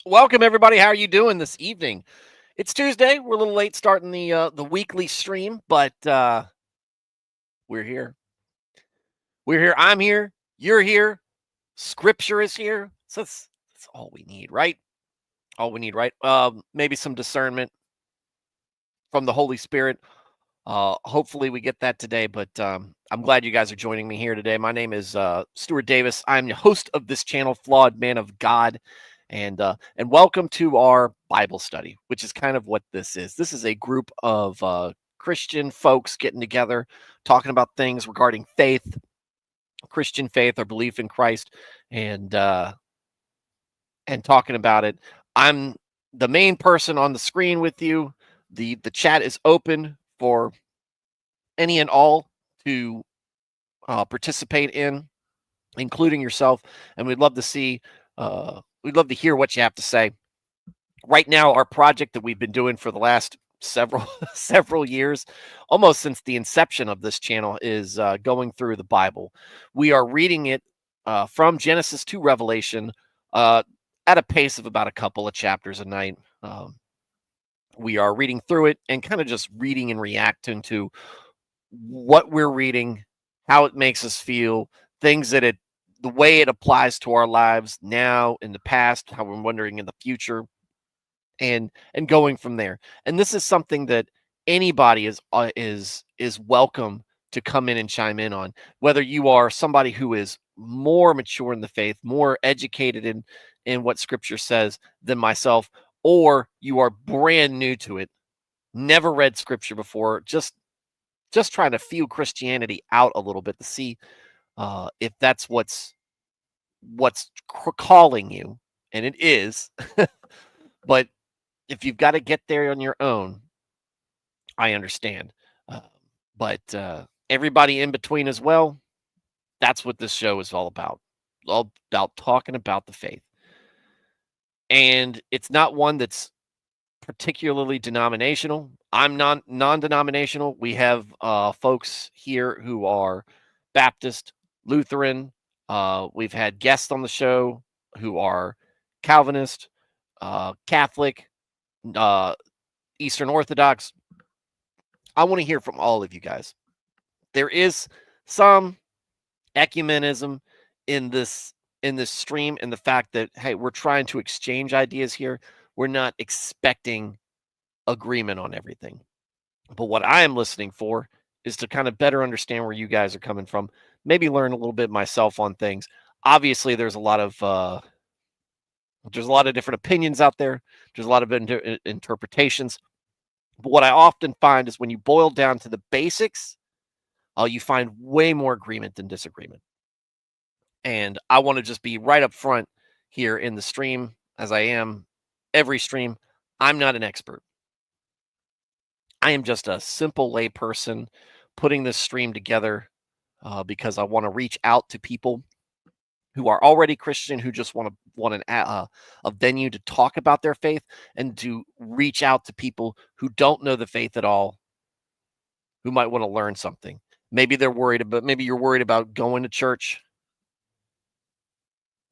Welcome everybody. How are you doing this evening? It's Tuesday. We're a little late starting the weekly stream, but we're here. We're here. I'm here. You're here. Scripture is here. So that's all we need, right? All we need, right? Maybe some discernment from the Holy Spirit. Hopefully we get that today, but I'm glad you guys are joining me here today. My name is Stuart Davis. I'm the host of this channel, Flawed Man of God, and welcome to our Bible study, which is kind of what this is. This is a group of Christian folks getting together, talking about things regarding faith, Christian faith, or belief in Christ, and talking about it. I'm the main person on the screen with you. The chat is open for any and all to participate in, including yourself. And we'd love to hear what you have to say. Right now, our project that we've been doing for the last several several years, almost since the inception of this channel, is going through the Bible. We are reading it from Genesis to Revelation uh, at a pace of about a couple of chapters a night. We are reading through it and kind of just reading and reacting to what we're reading, how it makes us feel, things that the way it applies to our lives now, in the past, how we're wondering in the future, and going from there. And this is something that anybody is welcome to come in and chime in on. Whether you are somebody who is more mature in the faith, more educated in what Scripture says than myself, or you are brand new to it, never read Scripture before, just trying to feel Christianity out a little bit to see if that's what's calling you, and it is. But if you've got to get there on your own, I understand. Uh, but everybody in between as well. That's what this show is all about talking about the faith, and it's not one that's particularly denominational. I'm non-denominational. We have folks here who are Baptist, Lutheran. We've had guests on the show who are Calvinist, Catholic, uh, Eastern Orthodox. I want to hear from all of you guys. There is some ecumenism in this stream, and the fact that, hey, we're trying to exchange ideas here. We're not expecting agreement on everything. But what I am listening for is to kind of better understand where you guys are coming from, maybe learn a little bit myself on things. Obviously, there's a lot of different opinions out there. There's a lot of interpretations. But what I often find is when you boil down to the basics, you find way more agreement than disagreement. And I want to just be right up front here in the stream, as I am every stream. I'm not an expert. I am just a simple lay person putting this stream together because I want to reach out to people who are already Christian, who just want a venue to talk about their faith, and to reach out to people who don't know the faith at all, who might want to learn something. Maybe you're worried about going to church.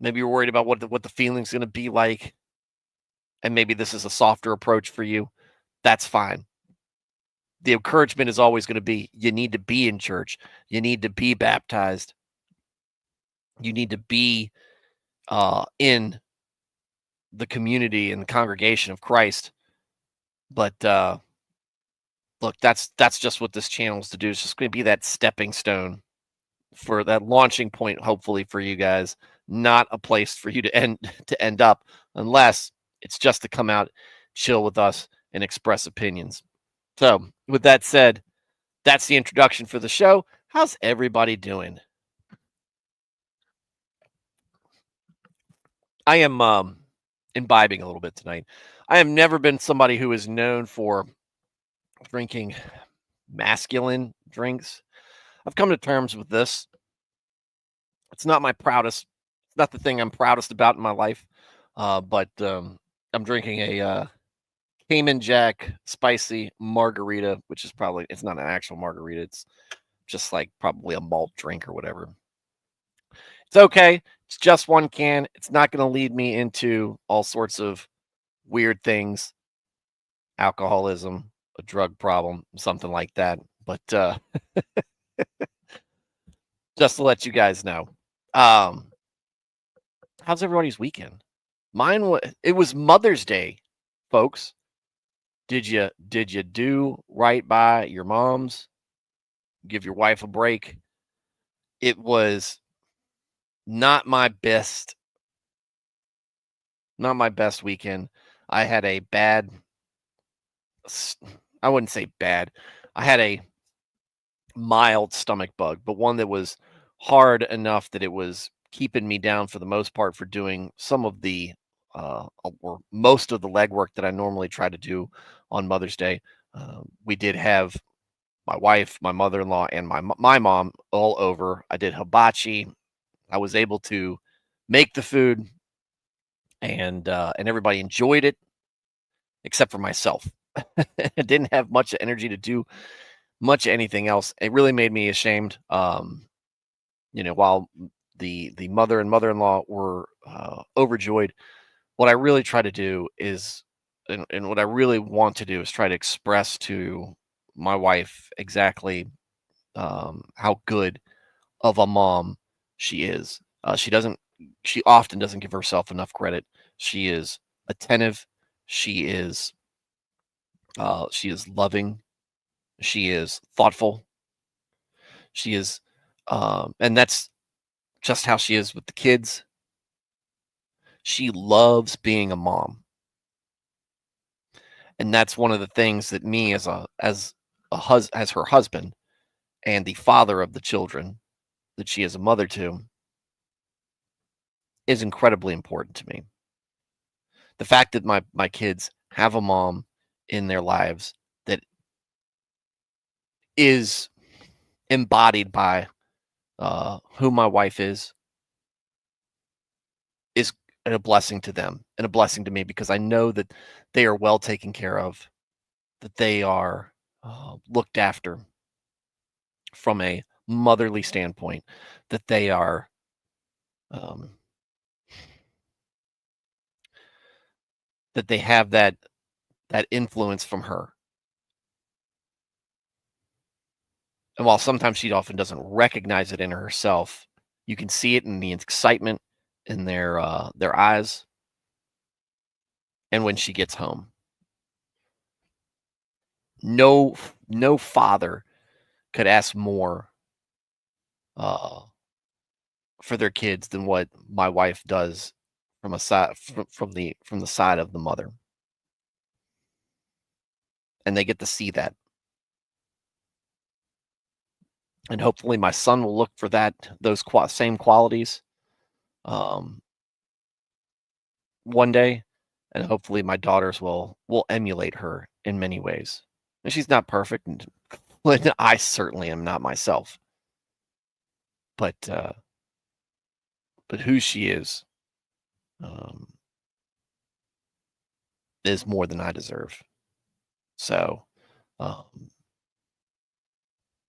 Maybe you're worried about what the feeling's going to be like, and maybe this is a softer approach for you. That's fine. The encouragement is always going to be, you need to be in church. You need to be baptized. You need to be in the community and the congregation of Christ. But look, that's just what this channel is to do. It's just going to be that stepping stone, for that launching point, hopefully, for you guys. Not a place for you to end up, unless it's just to come out, chill with us, and express opinions. So, with that said, that's the introduction for the show. How's everybody doing? I am imbibing a little bit tonight. I have never been somebody who is known for drinking masculine drinks. I've come to terms with this. It's not not the thing I'm proudest about in my life. But I'm drinking a Cayman Jack spicy margarita, which is it's not an actual margarita. It's just like probably a malt drink or whatever. It's okay. It's just one can. It's not going to lead me into all sorts of weird things, alcoholism, a drug problem, something like that. But just to let you guys know. Um, how's everybody's weekend? Mine was it was Mother's Day, folks. Did you do right by your moms? Give your wife a break? It was not my best not my best weekend. I had a bad I wouldn't say bad. I had a mild stomach bug, but one that was hard enough that it was keeping me down for the most part for doing some of the or most of the legwork that I normally try to do on Mother's Day. We did have my wife, my mother-in-law, and my mom all over. I did hibachi. I was able to make the food, and everybody enjoyed it except for myself. I didn't have much energy to do much anything else. It really made me ashamed. While the mother and mother-in-law were overjoyed, what I really try to do is, and what I really want to do is try to express to my wife exactly how good of a mom she is. She often doesn't give herself enough credit. She is attentive. She is, she is loving. She is thoughtful. She is, and that's just how she is with the kids. She loves being a mom, and that's one of the things that me as her husband and the father of the children that she is a mother to is incredibly important to me. The fact that my kids have a mom in their lives that is embodied by who my wife is a blessing to them and a blessing to me because I know that they are well taken care of, that they are looked after from a motherly standpoint, that they are um, that they have that influence from her. And while sometimes she often doesn't recognize it in herself, you can see it in the excitement in their eyes and when she gets home. No father could ask more uh, for their kids than what my wife does from a side from the side of the mother, and they get to see that. And hopefully, my son will look for those same qualities um, one day, and hopefully, my daughters will emulate her in many ways. And she's not perfect, and I certainly am not myself. But who she um, is more than I deserve. So um,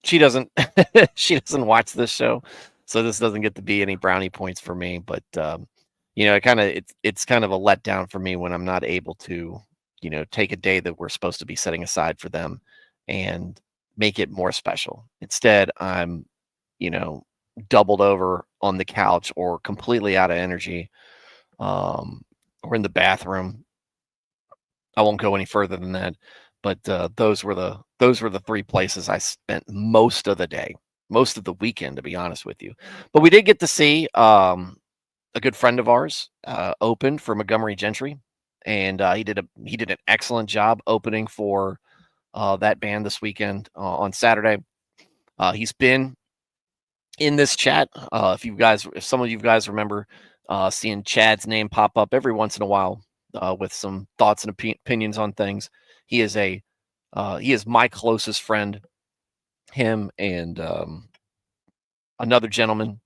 she doesn't she doesn't watch this show, so this doesn't get to be any brownie points for me. But it's kind of a letdown for me when I'm not able to take a day that we're supposed to be setting aside for them and make it more special. Instead, I'm you know doubled over on the couch or completely out of energy, um, or in the bathroom. I won't go any further than that, but those were the 3 places I spent most of the day, most of the weekend, to be honest with you. But we did get to see, a good friend of ours, open for Montgomery Gentry, and, he did an excellent job opening for, that band this weekend, on Saturday. He's been in this chat. If some of you guys remember seeing Chad's name pop up every once in a while with some thoughts and opinions on things, he is my closest friend. Him and another gentleman,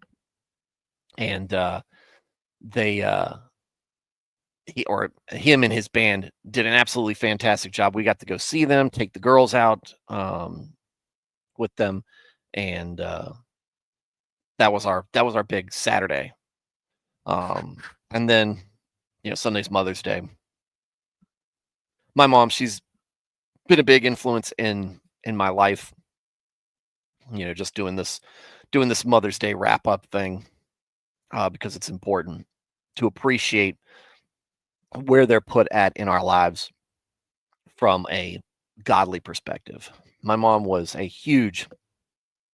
and they him and his band did an absolutely fantastic job. We got to go see them, take the girls out with them, and that was our big Saturday. And then Sunday's Mother's Day. My mom, she's been a big influence in my life. Just doing this Mother's Day wrap up thing, because it's important to appreciate where they're put at in our lives from a godly perspective. My mom is a huge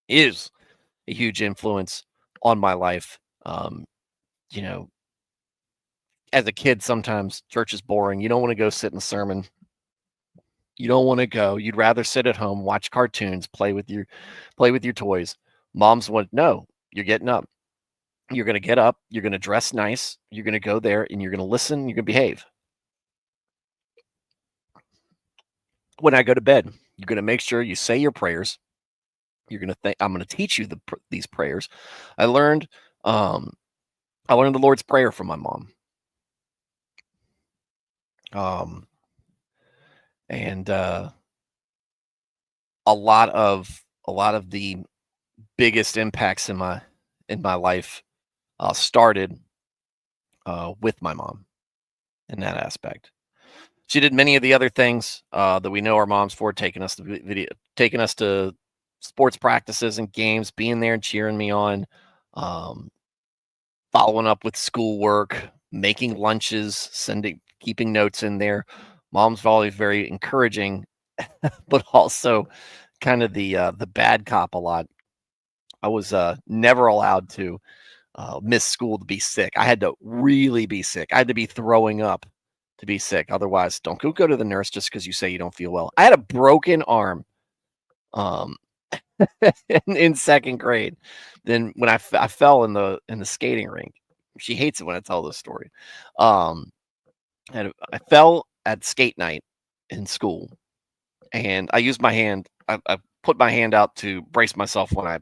influence on my life. You know, as a kid, sometimes church is boring. You don't want to go sit in a sermon. You don't want to go. You'd rather sit at home, watch cartoons, play with your toys. Moms want, no, you're getting up. You're going to get up. You're going to dress nice. You're going to go there and you're going to listen. You're going to behave. When I go to bed, you're going to make sure you say your prayers. You're going to think, I'm going to teach you these prayers. I learned the Lord's Prayer from my mom. And a lot of the biggest impacts in my life started with my mom in that aspect. She did many of the other things that we know our moms for, taking us to sports practices and games, being there and cheering me on, following up with schoolwork, making lunches, keeping notes in there. Mom's always very encouraging, but also kind of the bad cop a lot. I was never allowed to miss school to be sick. I had to really be sick. I had to be throwing up to be sick. Otherwise, don't go to the nurse just because you say you don't feel well. I had a broken arm um, in second grade. Then when I fell in the skating rink. She hates it when I tell this story. Um, I fell at skate night in school, and I used my hand. I put my hand out to brace myself when I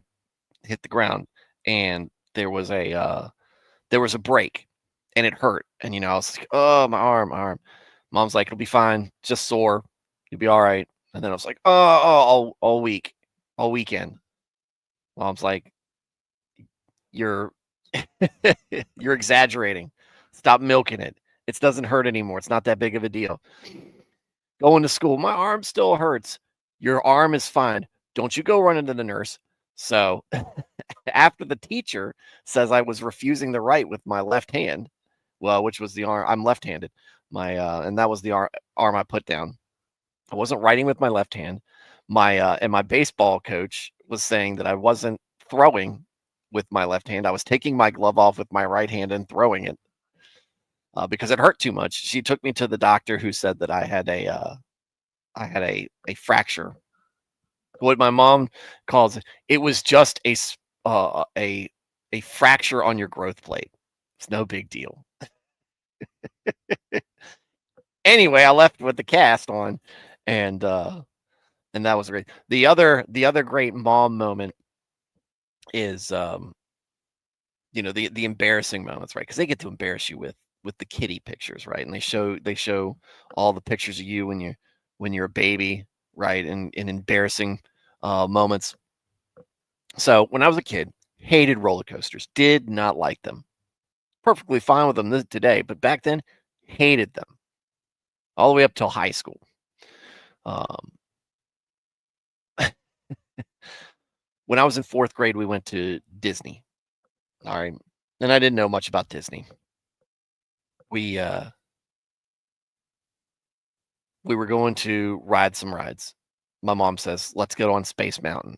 hit the ground, and there was a break, and it hurt. And I was like, oh, my arm. Mom's like, it'll be fine, just sore, you'll be all right. And then I was like, all weekend. Mom's like, you're you're exaggerating. Stop milking it. It doesn't hurt anymore. It's not that big of a deal. Going to school, my arm still hurts. Your arm is fine. Don't you go run into the nurse. So after the teacher says I was refusing to write with my left hand, well, which was the arm, I'm left-handed. And that was the arm I put down. I wasn't writing with my left hand. My baseball coach was saying that I wasn't throwing with my left hand. I was taking my glove off with my right hand and throwing it because it hurt too much. She took me to the doctor, who said that I had a fracture. What my mom calls it was just a fracture on your growth plate. It's no big deal. Anyway, I left with the cast on, and that was great. The other great mom moment is the embarrassing moments, right? Because they get to embarrass you with the kitty pictures, right? And they show all the pictures of you when you're a baby, right? And in embarrassing moments. So when I was a kid, hated roller coasters, did not like them. Perfectly fine with them today, but back then, hated them. All the way up till high school. When I was in fourth grade, we went to Disney. All right. And I didn't know much about Disney. We were going to ride some rides. My mom says, let's go on Space Mountain. Is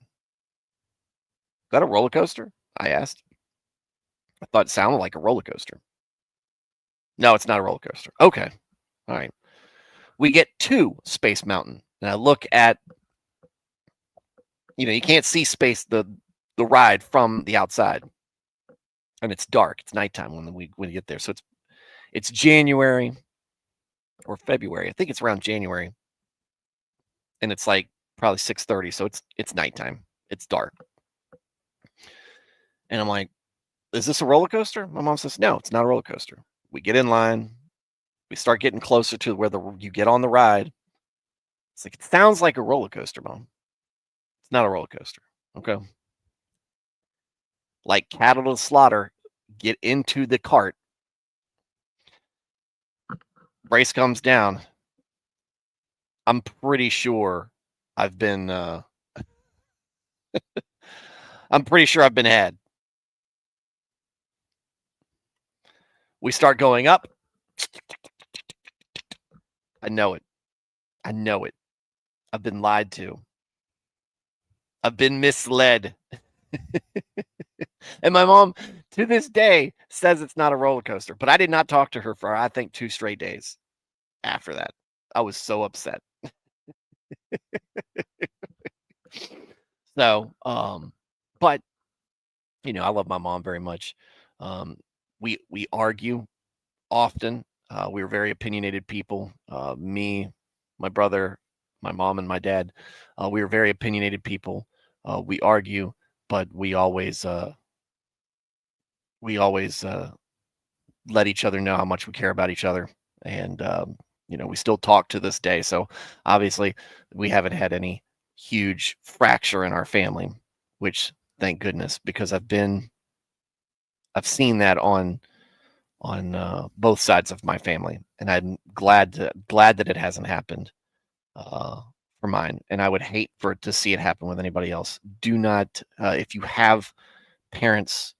that a roller coaster? I asked. I thought it sounded like a roller coaster. No, it's not a roller coaster. Okay. All right. We get to Space Mountain. And I look at, you can't see the ride from the outside. And it's dark. It's nighttime when we get there. So it's January or February. I think it's around January. And it's like probably 6:30. So it's nighttime. It's dark. And I'm like, is this a roller coaster? My mom says, no, it's not a roller coaster. We get in line. We start getting closer to where you get on the ride. It's like, it sounds like a roller coaster, Mom. It's not a roller coaster. Okay. like cattle to the slaughter, get into the cart. Brace comes down. I'm pretty sure I've been I'm pretty sure I've been had. We start going up. I know it. I know it. I've been lied to. I've been misled. And my mom, to this day, says it's not a roller coaster. But I did not talk to her for, I think, 2 straight days after that. I was so upset. So, but I love my mom very much. We argue often. We were very opinionated people. Me, my brother, my mom, and my dad. We were very opinionated people. We argue, but we always let each other know how much we care about each other, and we still talk to this day. So obviously, we haven't had any huge fracture in our family, which thank goodness, because I've seen that on both sides of my family, and I'm glad that it hasn't happened for mine. And I would hate for it to see it happen with anybody else. Do not, if you have parents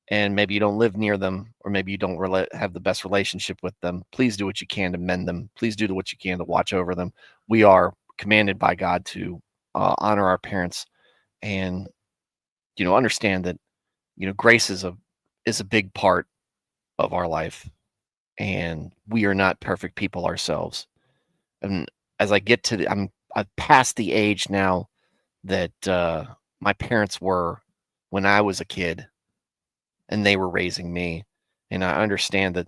and maybe you don't live near them, or maybe you don't have the best relationship with them, please do what you can to mend them. Please do what you can to watch over them. We are commanded by God to honor our parents, and understand that grace is a big part of our life, and we are not perfect people ourselves. And as I get to I've passed the age now that my parents were when I was a kid, and they were raising me. And I understand that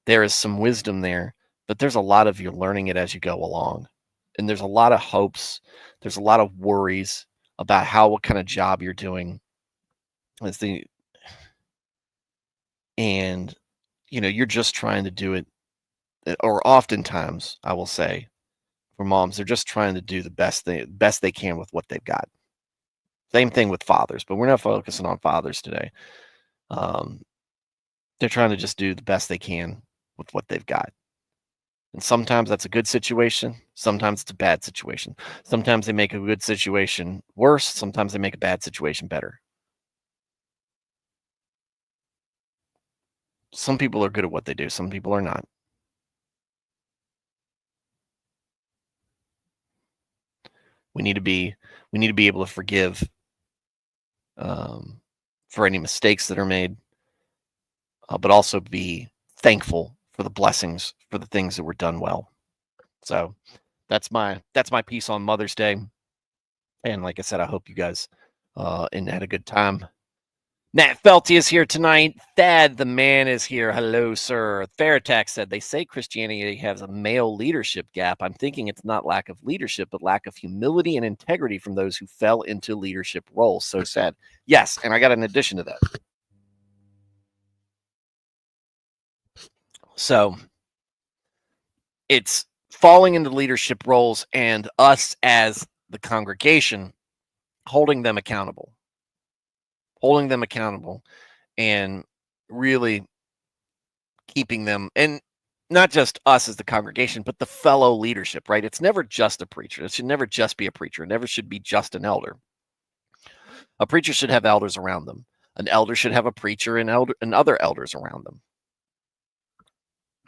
there is some wisdom there, but there's a lot of you learning it as you go along. And there's a lot of hopes. There's a lot of worries about what kind of job you're doing. And you're just trying to do it, or oftentimes I will say, for moms, they're just trying to do the best they can with what they've got. Same thing with fathers, but we're not focusing on fathers today. They're trying to just do the best they can with what they've got. And sometimes that's a good situation. Sometimes it's a bad situation. Sometimes they make a good situation worse. Sometimes they make a bad situation better. Some people are good at what they do. Some people are not. We need to be able to forgive for any mistakes that are made, but also be thankful for the blessings, for the things that were done well. So that's my piece on Mother's Day. And like I said, I hope you guys and had a good time. Nat Felty is here tonight. Thad the man is here. Hello, sir. Faratax said, they say Christianity has a male leadership gap. I'm thinking it's not lack of leadership, but lack of humility and integrity from those who fell into leadership roles. So sad. Yes, and I got an addition to that. So it's falling into leadership roles and us as the congregation holding them accountable and really keeping them, and not just us as the congregation, but the fellow leadership, right? It's never just a preacher. It should never just be a preacher. It never should be just an elder. A preacher should have elders around them. An elder should have a preacher and other elders around them,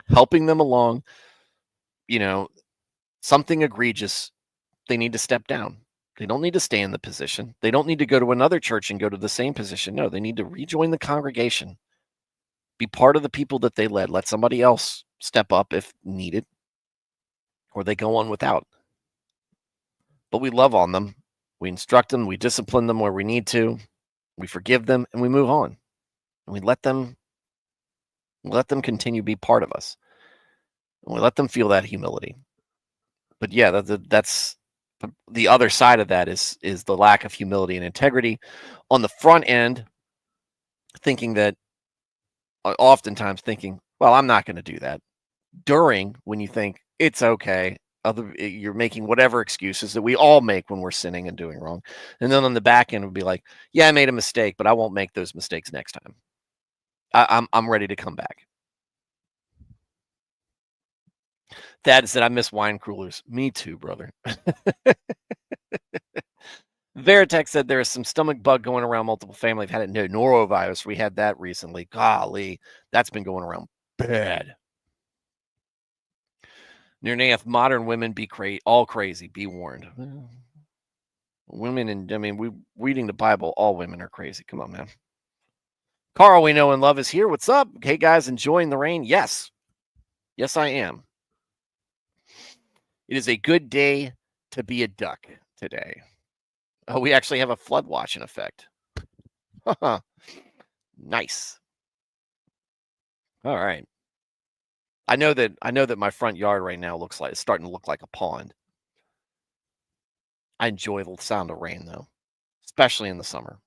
helping them along. Something egregious, they need to step down. They don't need to stay in the position. They don't need to go to another church and go to the same position. No, they need to rejoin the congregation. Be part of the people that they led. Let somebody else step up if needed, or they go on without. But we love on them. We instruct them. We discipline them where we need to. We forgive them, and we move on. And we let them continue to be part of us. And we let them feel that humility. But yeah, that's the other side of that is the lack of humility and integrity on the front end, oftentimes thinking, well, I'm not going to do that. During, when you think it's okay, you're making whatever excuses that we all make when we're sinning and doing wrong. And then on the back end would be like, yeah, I made a mistake, but I won't make those mistakes next time. I'm ready to come back. Thad said, I miss wine coolers. Me too, brother. Veritech said there is some stomach bug going around multiple family. I've had it. No, norovirus. We had that recently. Golly, that's been going around bad. Near Nath, modern women be all crazy. Be warned. Women, and I mean, we reading the Bible. All women are crazy. Come on, man. Carl, we know and love is here. What's up? Hey guys, enjoying the rain? Yes, yes, I am. It is a good day to be a duck today. Oh, we actually have a flood watch in effect. Nice. All right. I know that my front yard right now looks like it's starting to look like a pond. I enjoy the sound of rain though, especially in the summer.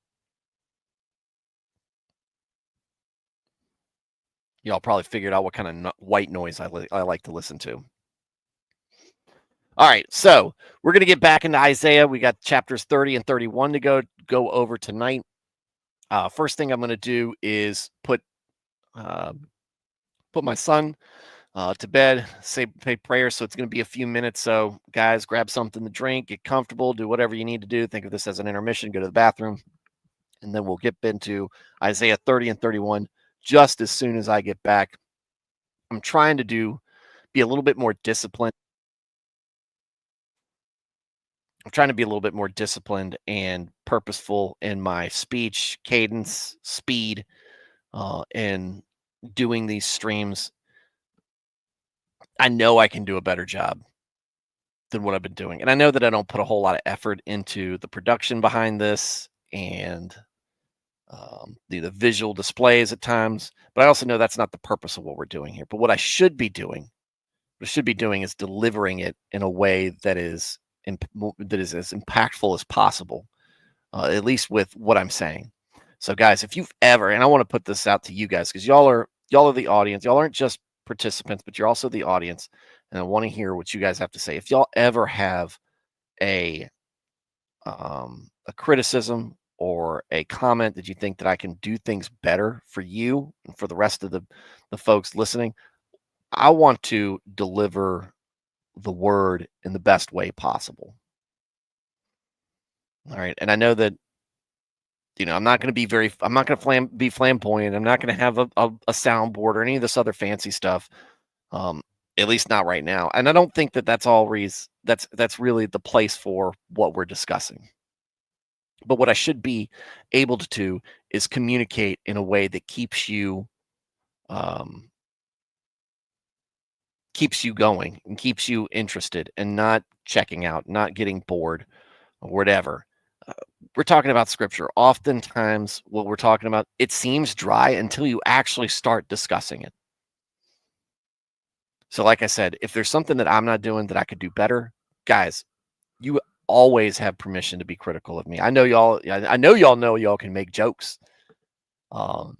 Y'all probably figured out what kind of white noise I like to listen to. All right, so we're going to get back into Isaiah. We got chapters 30 and 31 to go over tonight. First thing I'm going to do is put my son to bed, say prayer. So it's going to be a few minutes. So guys, grab something to drink, get comfortable, do whatever you need to do. Think of this as an intermission. Go to the bathroom, and then we'll get into Isaiah 30 and 31 just as soon as I get back. I'm trying to be a little bit more disciplined. I'm trying to be a little bit more disciplined and purposeful in my speech, cadence, speed, and doing these streams. I know I can do a better job than what I've been doing. And I know that I don't put a whole lot of effort into the production behind this and the visual displays at times, but I also know that's not the purpose of what we're doing here. But what I should be doing is delivering it in a way that is as impactful as possible, at least with what I'm saying. So, guys, if you've ever, and I want to put this out to you guys because y'all are the audience. Y'all aren't just participants, but you're also the audience, and I want to hear what you guys have to say. If y'all ever have a criticism or a comment that you think that I can do things better for you and for the rest of the folks listening, I want to deliver the word in the best way possible. All right. And I know that, I'm not going to be flamboyant. I'm not going to have a soundboard or any of this other fancy stuff. At least not right now. And I don't think that that's that's really the place for what we're discussing. But what I should be able to do is communicate in a way that keeps you going and keeps you interested and not checking out, not getting bored or whatever. We're talking about scripture. Oftentimes, what we're talking about, it seems dry until you actually start discussing it. So, like I said, if there's something that I'm not doing that I could do better, guys, you always have permission to be critical of me. I know y'all know y'all can make jokes. And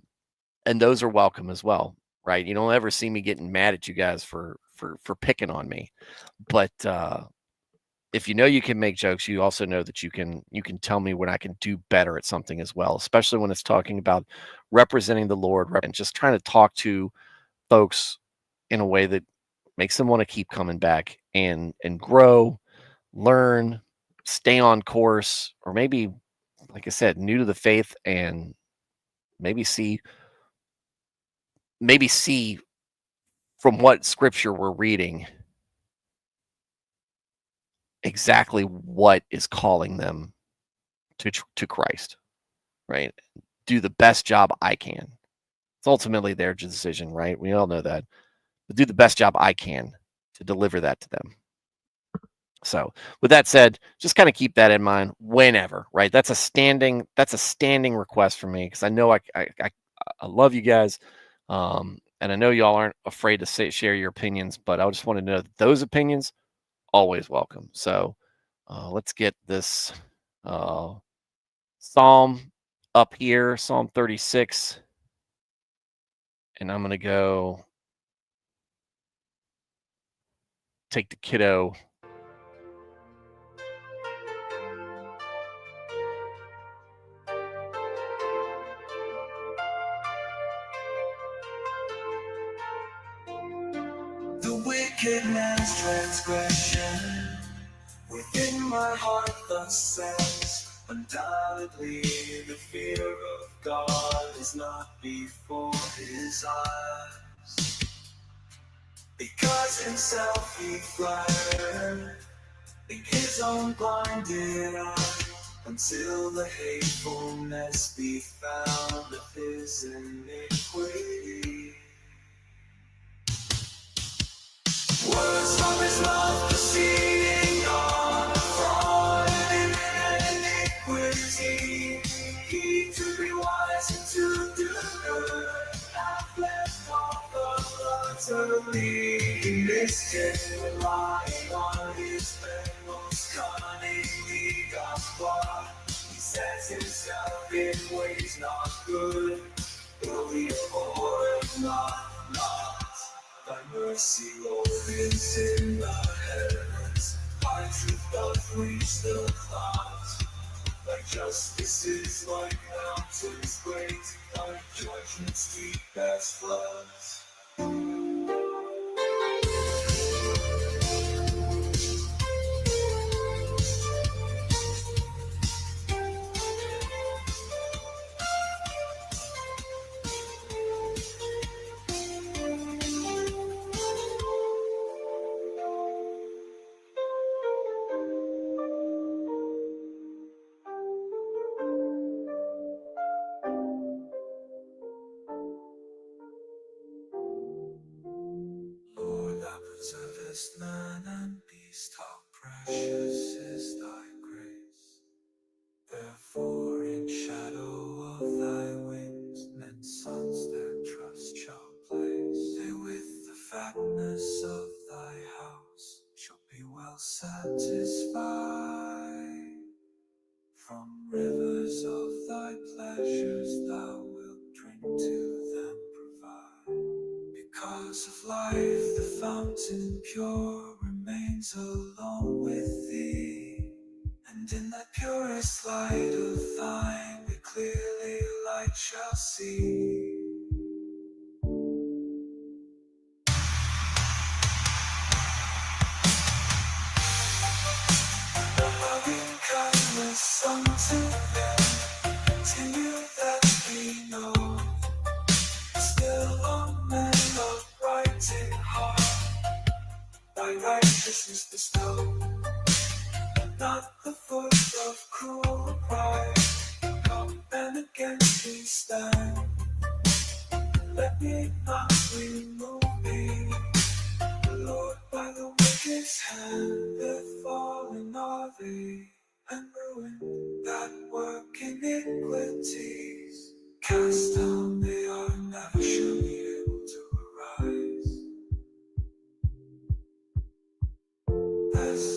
those are welcome as well, right? You don't ever see me getting mad at you guys for picking on me. But if you know you can make jokes, you also know that you can tell me when I can do better at something as well, especially when it's talking about representing the Lord and just trying to talk to folks in a way that makes them want to keep coming back and grow, learn, stay on course, or maybe, like I said, new to the faith and maybe see from what scripture we're reading exactly what is calling them to Christ, right? Do the best job I can. It's ultimately their decision, right? We all know that. But do the best job I can to deliver that to them. So with that said, just kind of keep that in mind whenever, right? That's a standing request for me because I know I love you guys. And I know y'all aren't afraid to share your opinions, but I just want to know that those opinions always welcome. So let's get this Psalm up here, Psalm 36. And I'm going to go take the kiddo. The wicked man's transgression within my heart thus says, undoubtedly the fear of God is not before his eyes. Because himself he flattered in his own blinded eye, until the hatefulness be found of his iniquity. Words from his mouth proceeding on fraud and iniquity. He to be wise and to do good hath left off utterly. He listed relying on his most cunningly doth plot. He sets himself in ways not good, will he abhor not. Thy mercy, Lord, is in the heavens. Thy truth doth reach the clouds. Thy justice is like mountains great. Thy judgments deep as floods. Lord, thou preservest man and beast, how precious is thy grace. Therefore in shadow of thy wings, men's sons their trust shall place. They with the fatness of thy house shall be well satisfied. From rivers of thy pleasures thou wilt drink to them provide. Because of life the fountain pure remains alone with thee, and in that purest light of thine we clearly light shall see. The loving kindness unto them continue that we know. Still on men upright in heart, thy righteousness bestow. Not the foot of cruel pride, come and against me stand. Let me not remove thee, Lord, by the wicked's hand. They're fallen are they, and ruined that work iniquities. Cast down they are, never shall be able to arise. As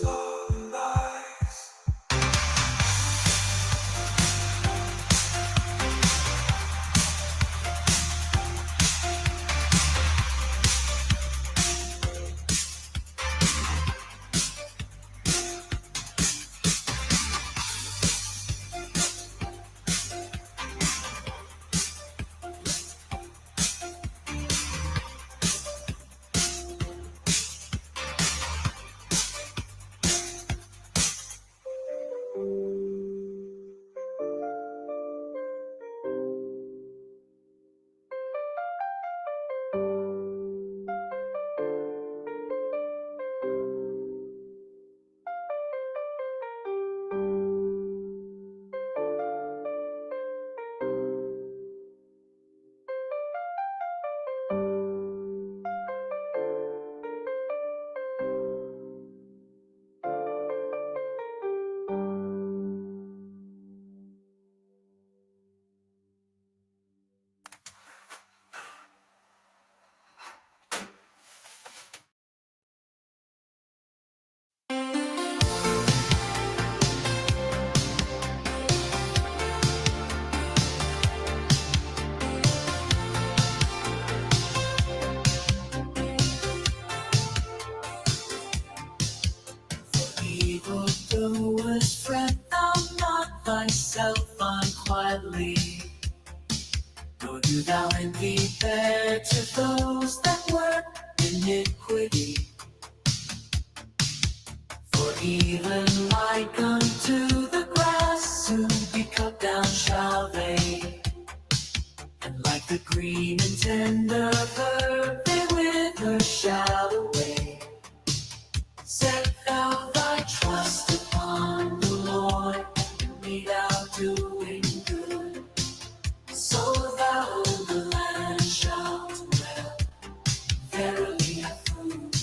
thyself unquietly, nor do thou envy bear to those that work iniquity. For even like unto the grass, soon be cut down shall they, and like the green and tender herb, they wither shall away. Set thou thy trust upon the Lord, and be thou doing good, so thou in the land shalt dwell, verily have food.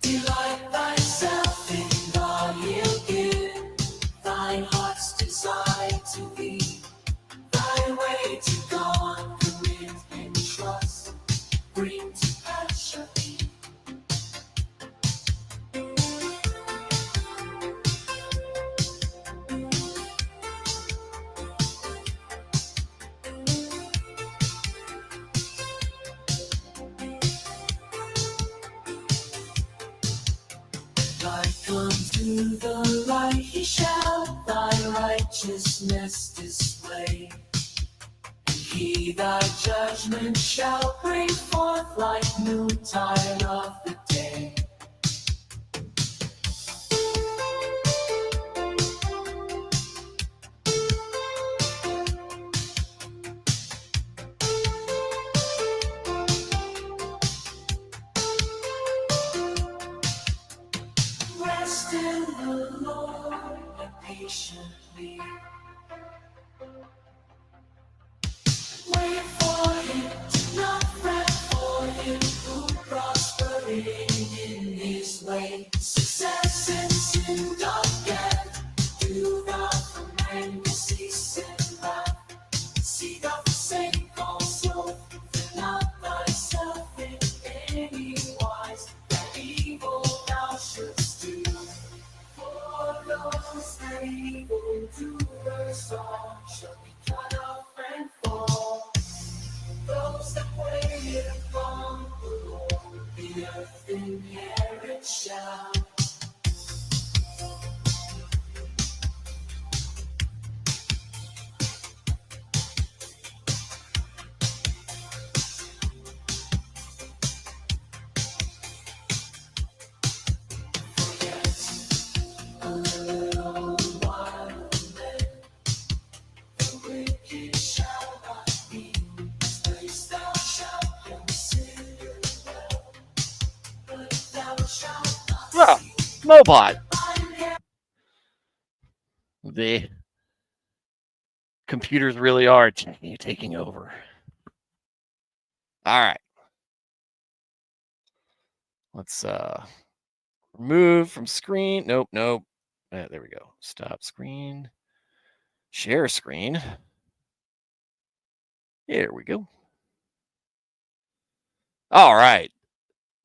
Delight thyself in God, he'll give thine heart's desire to thee. Thy way to God commit and trust, bring to pass shall be. Like unto the light he shall thy righteousness display, and he thy judgment shall bring forth like noontide of the day. Rest in the Lord and patiently wait for him, do not fret for him who prospering in his way. Success and sin doth get, do thou from anger cease and laugh. See thou forsake also, fear not thyself in any wise, that evil thou shouldst do. For those that evil doers are shall be cut off and fall. Those that wait upon the Lord, the earth inherit shall. A little while and then the wicked shall not be. Place thou shalt consider well, but thou shalt not Ah, see. Mobot. The computers really are taking over. All right. Let's remove from screen. Nope. There we go. Stop screen. Share screen. Here we go. All right.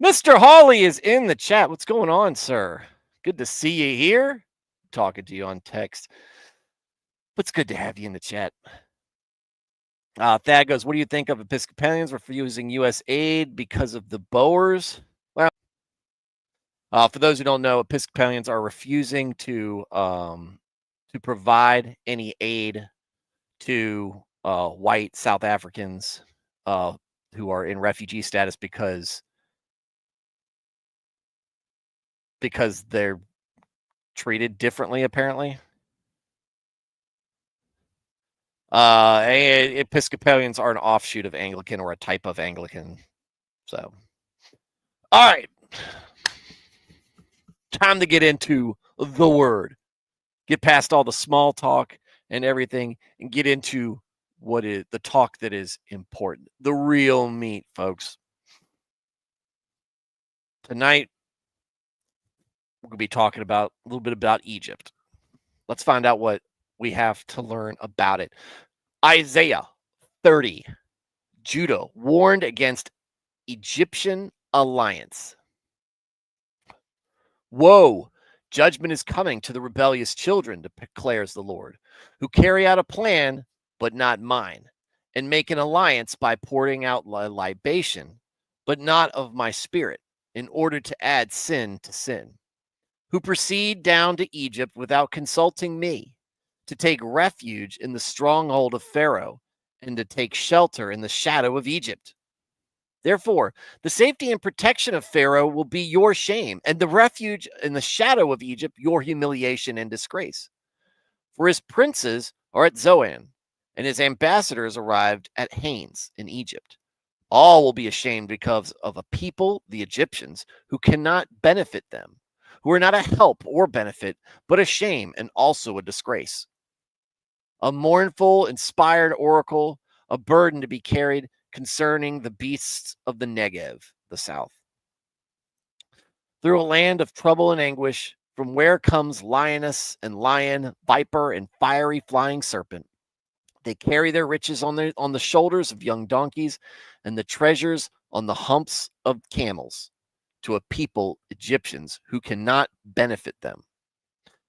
Mr. Hawley is in the chat. What's going on, sir? Good to see you here. Talking to you on text. But it's good to have you in the chat. Thad goes, what do you think of Episcopalians refusing U.S. aid because of the Boers? Well, for those who don't know, Episcopalians are refusing to provide any aid to white South Africans who are in refugee status because they're treated differently, apparently. Episcopalians are an offshoot of Anglican or a type of Anglican. So, all right. Time to get into the word. Get past all the small talk and everything and get into what is the talk that is important. The real meat, folks. Tonight, we're going to be talking about a little bit about Egypt. Let's find out what we have to learn about it. Isaiah 30. Judah warned against Egyptian alliance. Woe! Judgment is coming to the rebellious children, declares the Lord, who carry out a plan, but not mine, and make an alliance by pouring out libation, but not of my spirit, in order to add sin to sin, who proceed down to Egypt without consulting me, to take refuge in the stronghold of Pharaoh, and to take shelter in the shadow of Egypt. Therefore, the safety and protection of Pharaoh will be your shame, and the refuge in the shadow of Egypt your humiliation and disgrace. For his princes are at Zoan, and his ambassadors arrived at Hanes in Egypt. All will be ashamed because of a people, the Egyptians, who cannot benefit them, who are not a help or benefit, but a shame and also a disgrace. A mournful, inspired oracle, a burden to be carried concerning the beasts of the Negev, the south. Through a land of trouble and anguish, from where comes lioness and lion, viper and fiery flying serpent. They carry their riches on the shoulders of young donkeys, and the treasures on the humps of camels, to a people, Egyptians, who cannot benefit them.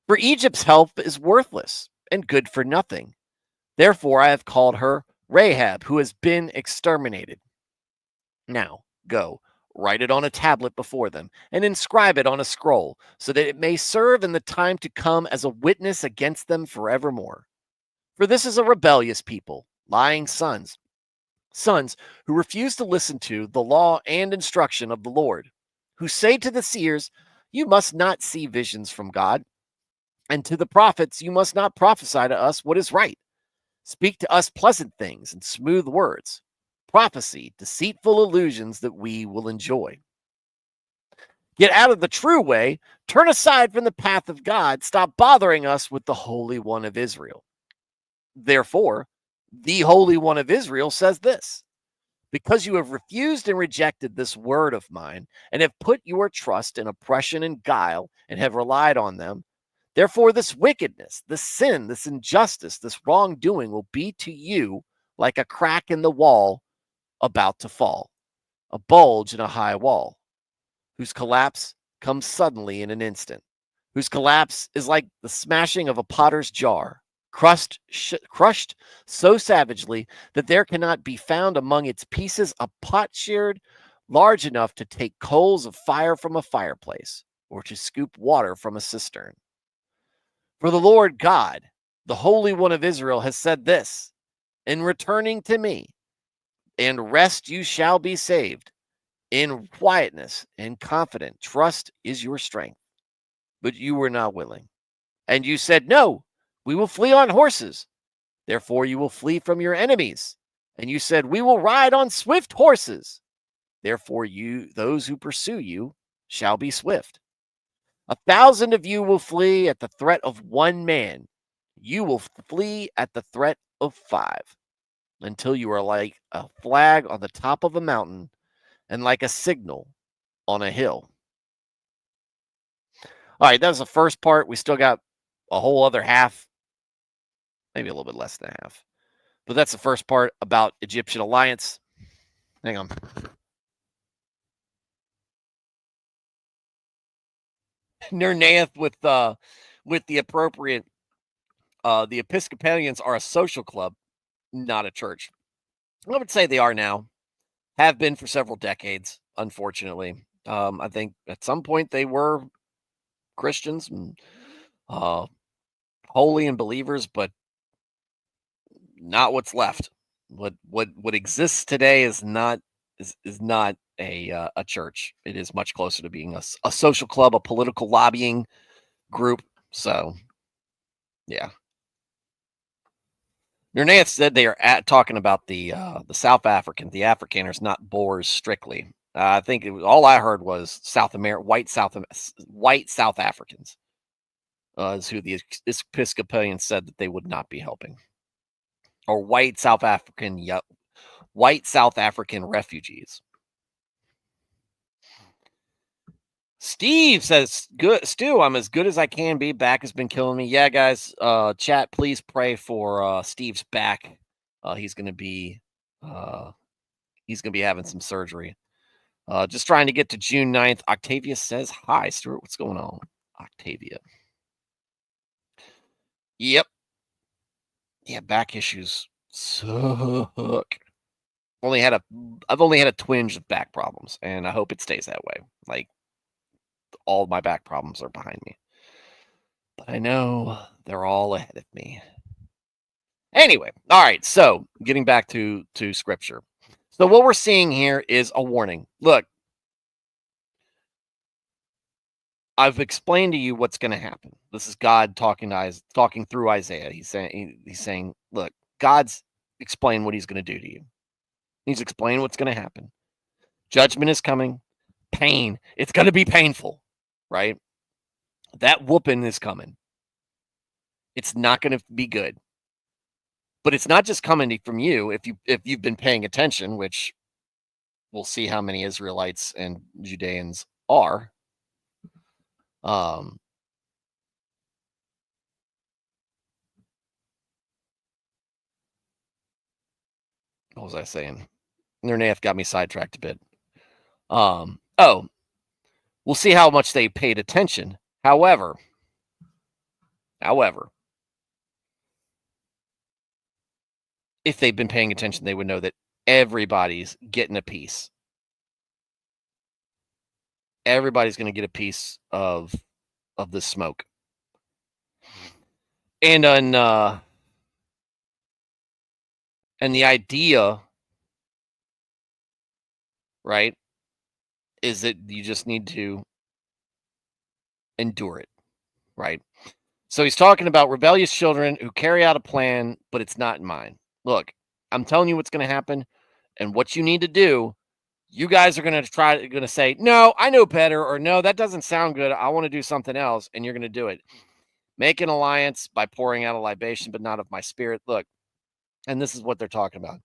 For Egypt's help is worthless and good for nothing. Therefore I have called her Rahab, who has been exterminated. Now go, write it on a tablet before them, and inscribe it on a scroll, so that it may serve in the time to come as a witness against them forevermore. For this is a rebellious people, lying sons, sons who refuse to listen to the law and instruction of the Lord, who say to the seers, you must not see visions from God, and to the prophets, you must not prophesy to us what is right. Speak to us pleasant things and smooth words. Prophecy, deceitful illusions that we will enjoy. Get out of the true way, turn aside from the path of God, stop bothering us with the Holy One of Israel. Therefore, the Holy One of Israel says this: because you have refused and rejected this word of mine, and have put your trust in oppression and guile, and have relied on them, therefore this wickedness, this sin, this injustice, this wrongdoing will be to you like a crack in the wall about to fall, a bulge in a high wall, whose collapse comes suddenly in an instant, whose collapse is like the smashing of a potter's jar, crushed so savagely that there cannot be found among its pieces a potsherd large enough to take coals of fire from a fireplace, or to scoop water from a cistern. For the Lord God, the Holy One of Israel, has said this: in returning to me, in rest you shall be saved. In quietness and confident trust is your strength. But you were not willing. And you said, no, we will flee on horses. Therefore you will flee from your enemies. And you said, we will ride on swift horses. Therefore those who pursue you, shall be swift. 1,000 of you will flee at the threat of one man. You will flee at the threat of 5, until you are like a flag on the top of a mountain, and like a signal on a hill. All right, that was the first part. We still got a whole other half, maybe a little bit less than half. But that's the first part about Egyptian alliance. Hang on. Nernaeth with the appropriate the Episcopalians are a social club, not a church. I would say they are now. Have been for several decades, unfortunately. I think at some point they were Christians and holy and believers, but not what's left. What exists today is not a church. It is much closer to being a social club, a political lobbying group. So, yeah. Nernaeth said they are talking about the South African, the Afrikaners, not Boers strictly. I think all I heard was white South Africans is who the Episcopalians said that they would not be helping, or white South African refugees. Steve says, "Good, Stu. I'm as good as I can be. Back has been killing me. Yeah, guys. Chat, please pray for Steve's back. He's gonna be having some surgery. Just trying to get to June 9th. Octavia says, hi, Stuart. What's going on? Octavia. Yep. Yeah, back issues suck. I've only had a twinge of back problems, and I hope it stays that way. Like, all my back problems are behind me. But I know they're all ahead of me. Anyway, all right. So getting back to scripture. So what we're seeing here is a warning. Look, I've explained to you what's going to happen. This is God talking through Isaiah. He's saying, look, God's explain what he's going to do to you. He's explaining what's going to happen. Judgment is coming. Pain. It's going to be painful, right? That whooping is coming. It's not going to be good. But it's not just coming from you if you've been paying attention, which we'll see how many Israelites and Judeans are. What was I saying? Nernath got me sidetracked a bit. We'll see how much they paid attention. However, if they've been paying attention, they would know that everybody's getting a piece. Everybody's going to get a piece of the smoke. And the idea, right, is that you just need to endure it, right? So he's talking about rebellious children who carry out a plan, but it's not mine. Look, I'm telling you what's going to happen and what you need to do. You guys are going to say, no, I know better, or no, that doesn't sound good. I want to do something else. And you're going to do it. Make an alliance by pouring out a libation, but not of my spirit. Look, and this is what they're talking about.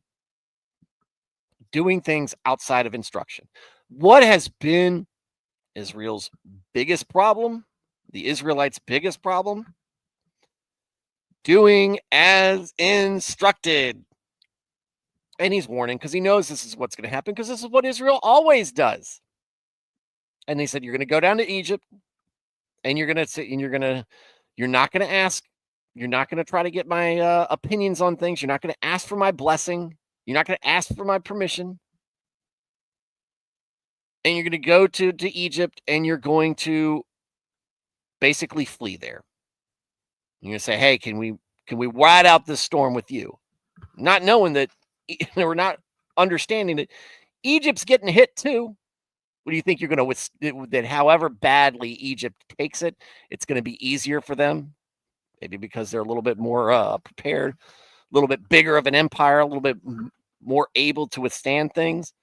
Doing things outside of instruction. What has been Israel's biggest problem? The Israelites' biggest problem? Doing as instructed. And he's warning because he knows this is what's going to happen because this is what Israel always does. And they said, you're going to go down to Egypt and you're not going to ask. You're not going to try to get my opinions on things. You're not going to ask for my blessing. You're not going to ask for my permission. And you're going to go to Egypt and you're going to basically flee there. You're going to say, hey, can we ride out this storm with you? Not knowing that, we're not understanding that Egypt's getting hit too. What do you think you're going to that however badly Egypt takes it, it's going to be easier for them? Maybe because they're a little bit more prepared, a little bit bigger of an empire, a little bit more able to withstand things.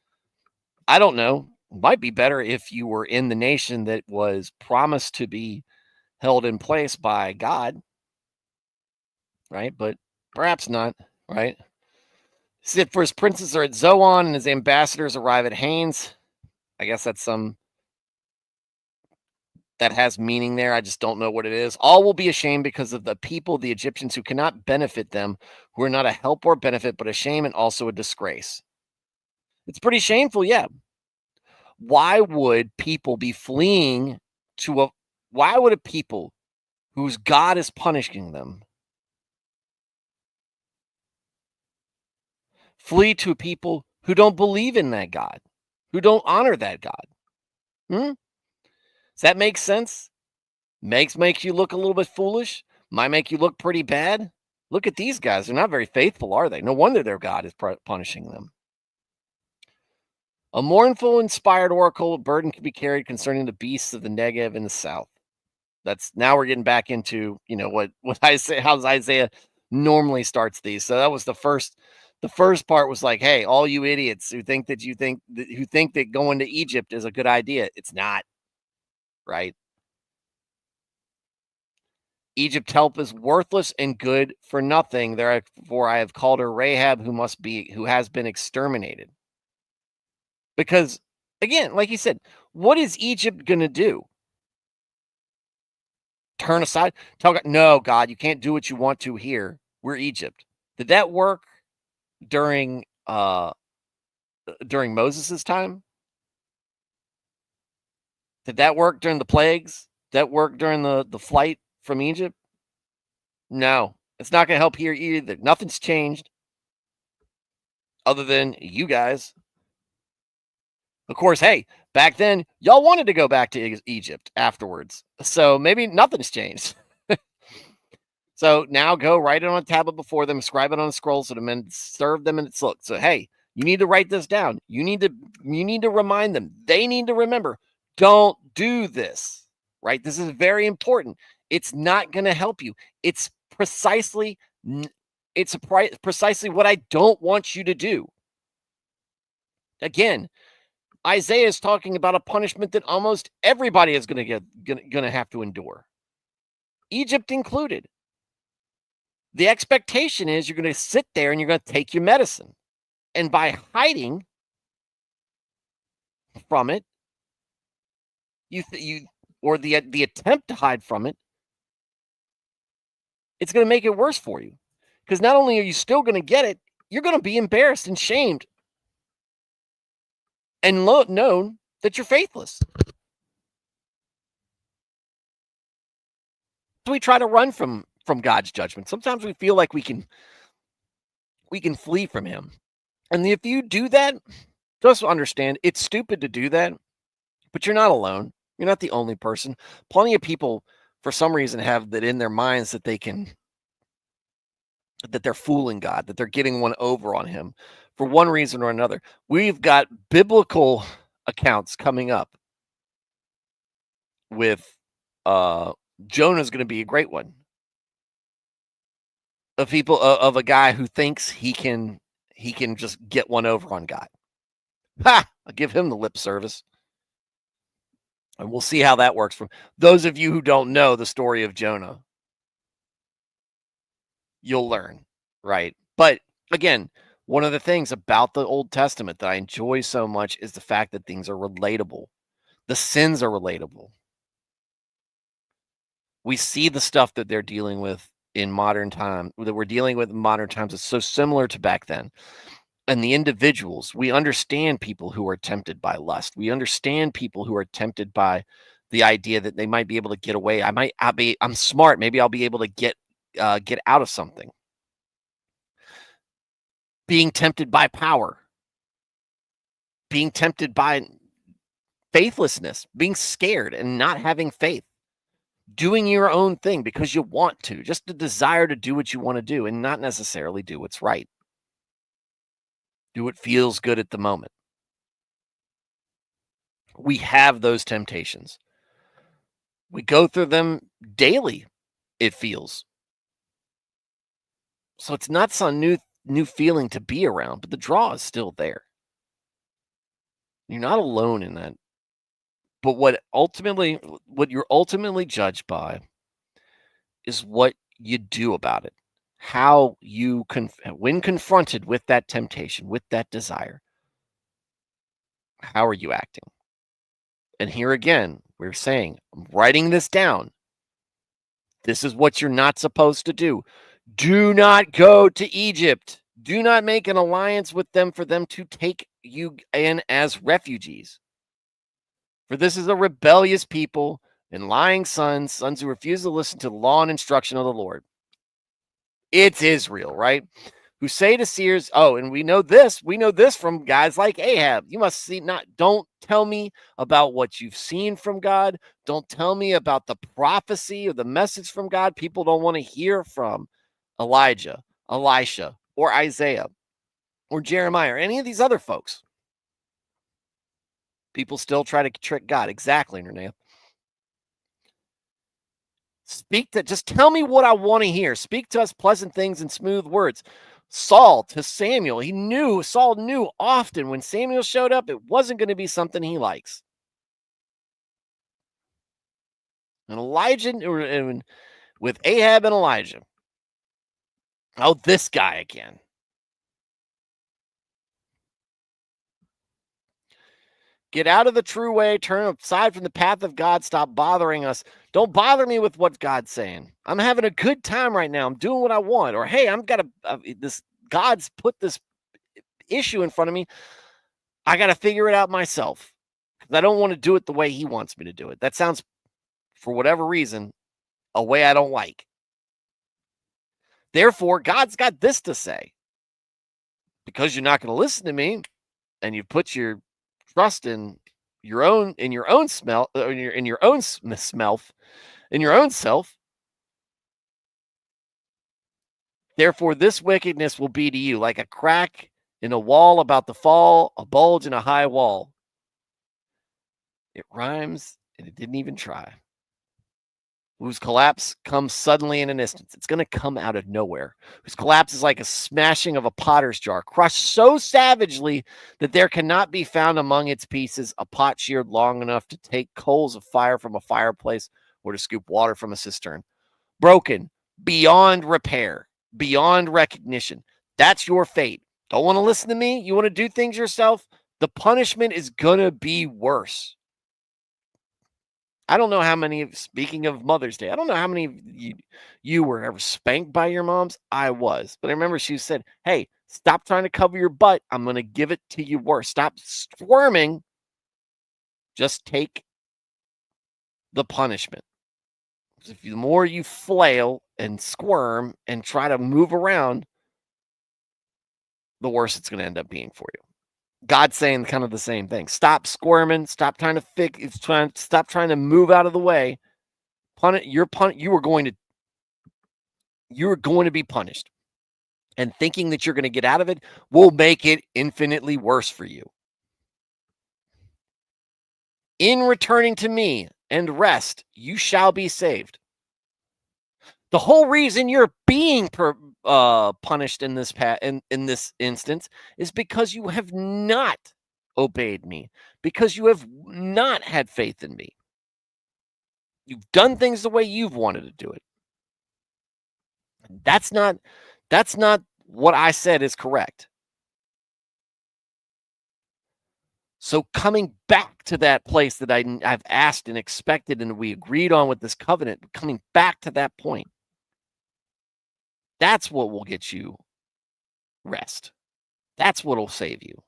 I don't know. It might be better if you were in the nation that was promised to be held in place by God, right? But perhaps not, right? Said for his princes are at Zoan and his ambassadors arrive at Hanes. I guess that's that has meaning there. I just don't know what it is. All will be ashamed because of the people, the Egyptians, who cannot benefit them, who are not a help or benefit, but a shame and also a disgrace. It's pretty shameful, yeah. Why would people be fleeing why would a people whose God is punishing them flee to people who don't believe in that God, who don't honor that God? Does that make sense? Makes you look a little bit foolish. Might make you look pretty bad. Look at these guys. They're not very faithful, are they? No wonder their God is punishing them. A mournful, inspired oracle, a burden can be carried concerning the beasts of the Negev in the south. That's now we're getting back into, what I say, how Isaiah normally starts these. So that was the first part was like, hey, all you idiots who think that going to Egypt is a good idea. It's not, right? Egypt's help is worthless and good for nothing. Therefore, I have called her Rahab, who has been exterminated. Because, again, like he said, what is Egypt going to do? Turn aside? Tell God, no, God, you can't do what you want to here. We're Egypt. Did that work during Moses' time? Did that work during the plagues? Did that work during the flight from Egypt? No, it's not going to help here either. Nothing's changed other than you guys. Of course, hey, back then, y'all wanted to go back to Egypt afterwards. So maybe nothing's changed. So now go write it on a tablet before them, scribe it on a scroll to them, and serve them. And it's look. So hey, you need to write this down. You need to remind them. They need to remember. Don't do this. Right? This is very important. It's not going to help you. It's precisely precisely what I don't want you to do. Again, Isaiah is talking about a punishment that almost everybody is going to have to endure, Egypt included. The expectation is you're going to sit there and you're going to take your medicine. And by hiding from it, or the attempt to hide from it, it's going to make it worse for you. Because not only are you still going to get it, you're going to be embarrassed and shamed and known that you're faithless. So we try to run from God's judgment. Sometimes we feel like we can flee from him. And if you do that, just understand it's stupid to do that, but you're not alone. You're not the only person. Plenty of people, for some reason, have that in their minds that they're fooling God, that they're getting one over on him for one reason or another. We've got biblical accounts coming up with Jonah's going to be a great one. Of people of a guy who thinks he can just get one over on God. Ha! I'll give him the lip service. And we'll see how that works. From those of you who don't know the story of Jonah, you'll learn, right? But again, one of the things about the Old Testament that I enjoy so much is the fact that things are relatable. The sins are relatable. We see the stuff that they're dealing with in modern time, that we're dealing with in modern times. It's so similar to back then. And the individuals, we understand people who are tempted by lust. We understand people who are tempted by the idea that they might be able to get away. I'm smart. Maybe I'll be able to get out of something. Being tempted by power. Being tempted by faithlessness. Being scared and not having faith. Doing your own thing because you want to. Just the desire to do what you want to do and not necessarily do what's right. Do what feels good at the moment. We have those temptations. We go through them daily, it feels. So it's not some new feeling to be around, but the draw is still there. You're not alone in that. But what you're ultimately judged by is what you do about it. How you when confronted with that temptation, with that desire, how are you acting? And here again, we're saying, I'm writing this down. This is what you're not supposed to do. Do not go to Egypt. Do not make an alliance with them for them to take you in as refugees. For this is a rebellious people and lying sons who refuse to listen to the law and instruction of the Lord. It's Israel, right? Who say to seers, oh, and we know this from guys like Ahab. You must see, don't tell me about what you've seen from God. Don't tell me about the prophecy or the message from God. People don't want to hear from Elijah, Elisha, or Isaiah, or Jeremiah, or any of these other folks. People still try to trick God. Exactly, Renee. Just tell me what I want to hear. Speak to us pleasant things and smooth words. Saul to Samuel. Saul knew often when Samuel showed up, it wasn't going to be something he likes. And Elijah, with Ahab and Elijah. Oh, this guy again. Get out of the true way. Turn aside from the path of God. Stop bothering us. Don't bother me with what God's saying. I'm having a good time right now. I'm doing what I want. Or, hey, God's put this issue in front of me. I got to figure it out myself. I don't want to do it the way he wants me to do it. That sounds, for whatever reason, a way I don't like. Therefore, God's got this to say. Because you're not going to listen to me, and you put your trust in your own self, Therefore, this wickedness will be to you like a crack in a wall about to fall, a bulge in a high wall. It rhymes, and it didn't even try. Whose collapse comes suddenly in an instant. It's going to come out of nowhere. Whose collapse is like a smashing of a potter's jar, crushed so savagely that there cannot be found among its pieces a pot sheared long enough to take coals of fire from a fireplace or to scoop water from a cistern. Broken, beyond repair, beyond recognition. That's your fate. Don't want to listen to me? You want to do things yourself? The punishment is going to be worse. I don't know how many, speaking of Mother's Day, I don't know how many of you were ever spanked by your moms. I was. But I remember she said, hey, stop trying to cover your butt. I'm going to give it to you worse. Stop squirming. Just take the punishment. If the more you flail and squirm and try to move around, the worse it's going to end up being for you. God's saying kind of the same thing. Stop squirming. Stop trying to stop trying to move out of the way. You are going to be punished. And thinking that you're going to get out of it will make it infinitely worse for you. In returning to me and rest, you shall be saved. The whole reason you're being punished in this in this instance is because you have not obeyed me, because you have not had faith in me. You've done things the way you've wanted to do it. That's not what I said is correct. So coming back to that place that I've asked and expected and we agreed on with this covenant, coming back to that point, that's what will get you rest. That's what will save you.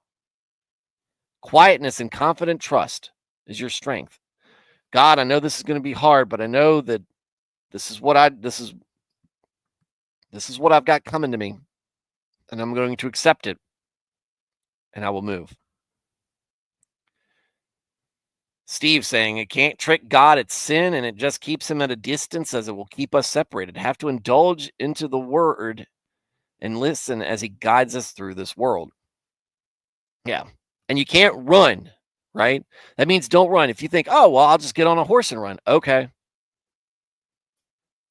Quietness and confident trust is your strength. God, I know this is going to be hard, but I know that this is what I've got coming to me, and I'm going to accept it, and I will move. Steve saying it can't trick God, it's sin, and it just keeps him at a distance as it will keep us separated. Have to indulge into the word and listen as he guides us through this world. Yeah. And you can't run, right? That means don't run. If you think, oh, well, I'll just get on a horse and run. Okay.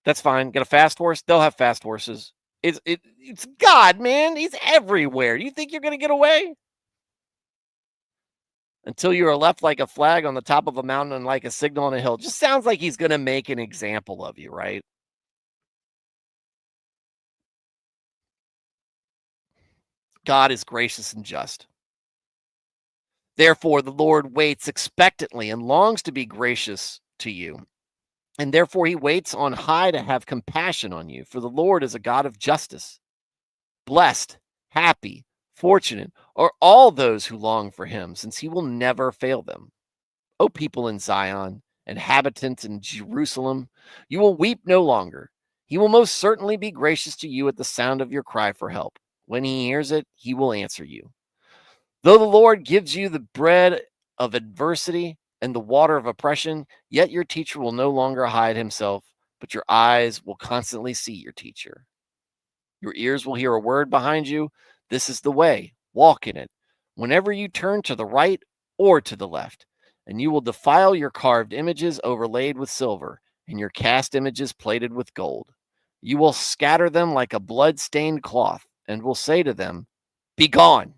That's fine. Get a fast horse. They'll have fast horses. It's God, man. He's everywhere. You think you're going to get away? Until you are left like a flag on the top of a mountain and like a signal on a hill. Just sounds like he's going to make an example of you, right? God is gracious and just. Therefore, the Lord waits expectantly and longs to be gracious to you. And therefore, he waits on high to have compassion on you. For the Lord is a God of justice. Blessed, happy, fortunate are all those who long for him, since he will never fail them. O people in Zion, inhabitants in Jerusalem, you will weep no longer. He will most certainly be gracious to you at the sound of your cry for help. When he hears it, he will answer you. Though the Lord gives you the bread of adversity and the water of oppression, yet your teacher will no longer hide himself, but your eyes will constantly see your teacher. Your ears will hear a word behind you. This is the way. Walk in it. Whenever you turn to the right or to the left, and you will defile your carved images overlaid with silver, and your cast images plated with gold. You will scatter them like a blood-stained cloth, and will say to them, be gone.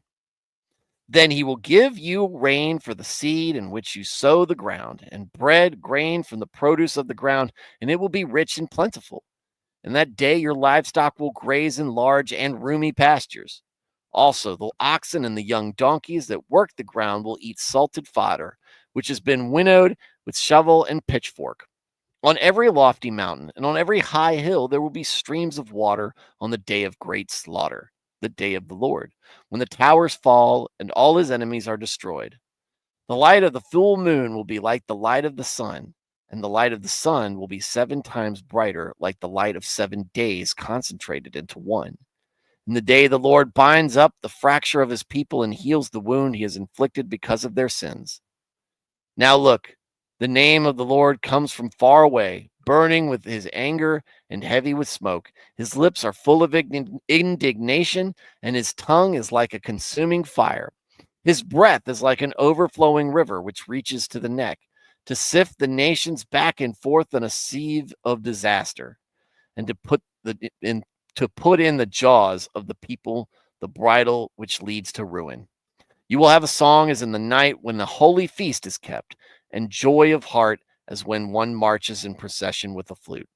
Then he will give you rain for the seed in which you sow the ground, and bread, grain from the produce of the ground, and it will be rich and plentiful. In that day your livestock will graze in large and roomy pastures. Also, the oxen and the young donkeys that work the ground will eat salted fodder, which has been winnowed with shovel and pitchfork. On every lofty mountain and on every high hill there will be streams of water on the day of great slaughter, the day of the Lord, when the towers fall and all his enemies are destroyed. The light of the full moon will be like the light of the sun, and the light of the sun will be 7 times brighter, like the light of 7 days concentrated into one. In the day the Lord binds up the fracture of his people and heals the wound he has inflicted because of their sins. Now look, The name of the Lord comes from far away, burning with his anger and heavy with smoke. His lips are full of indignation, and his tongue is like a consuming fire. His breath is like an overflowing river which reaches to the neck, to sift the nations back and forth on a sieve of disaster, and to put in the jaws of the people the bridle which leads to ruin. You will have a song as in the night when the holy feast is kept, and joy of heart as when one marches in procession with a flute.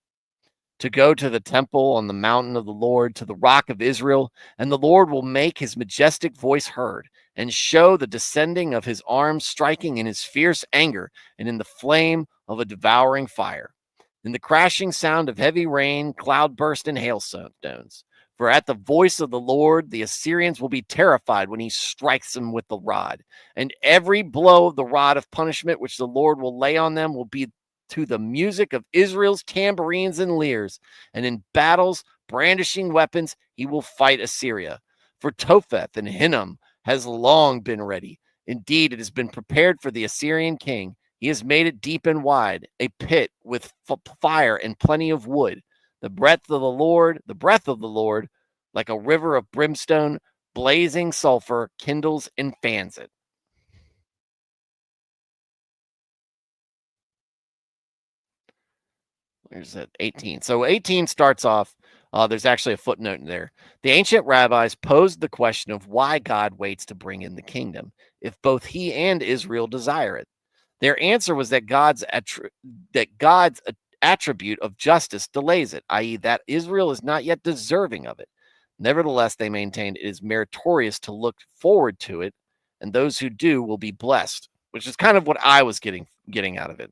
To go to the temple on the mountain of the Lord, to the rock of Israel, and the Lord will make his majestic voice heard, and show the descending of his arms striking in his fierce anger, and in the flame of a devouring fire. In the crashing sound of heavy rain, cloudburst, and hailstones. For at the voice of the Lord, the Assyrians will be terrified when he strikes them with the rod. And every blow of the rod of punishment which the Lord will lay on them will be to the music of Israel's tambourines and lyres. And in battles, brandishing weapons, he will fight Assyria. For Topheth and Hinnom has long been ready. Indeed, it has been prepared for the Assyrian king. He has made it deep and wide, a pit with fire and plenty of wood. The breath of the Lord, like a river of brimstone, blazing sulfur, kindles and fans it. There's that 18. So 18 starts off, there's actually a footnote in there. The ancient rabbis posed the question of why God waits to bring in the kingdom, if both he and Israel desire it. Their answer was that God's attribute of justice delays it, i.e., that Israel is not yet deserving of it. Nevertheless, they maintained it is meritorious to look forward to it, and those who do will be blessed, which is kind of what I was getting out of it.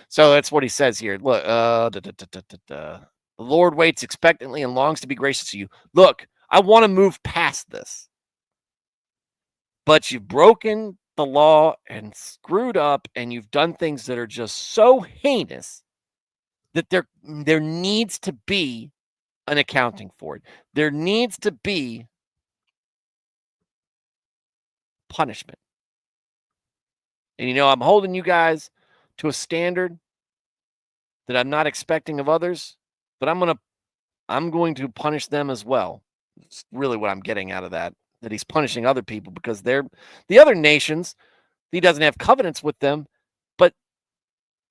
So that's what he says here. Look, the Lord waits expectantly and longs to be gracious to you. Look, I want to move past this, but you've broken the law and screwed up, and you've done things that are just so heinous that there needs to be an accounting for it. There needs to be punishment. And I'm holding you guys to a standard that I'm not expecting of others, but I'm going to punish them as well. It's really what I'm getting out of that he's punishing other people because they're the other nations. He doesn't have covenants with them, but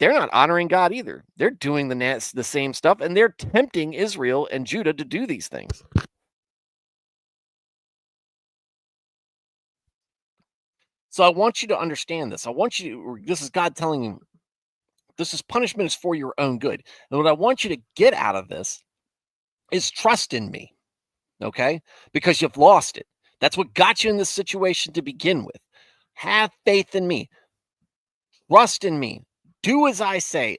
they're not honoring God either. They're doing the same stuff, and they're tempting Israel and Judah to do these things. So I want you to understand this. This is God telling you, this punishment is for your own good. And what I want you to get out of this is trust in me, okay? Because you've lost it. That's what got you in this situation to begin with. Have faith in me. Trust in me. Do as I say.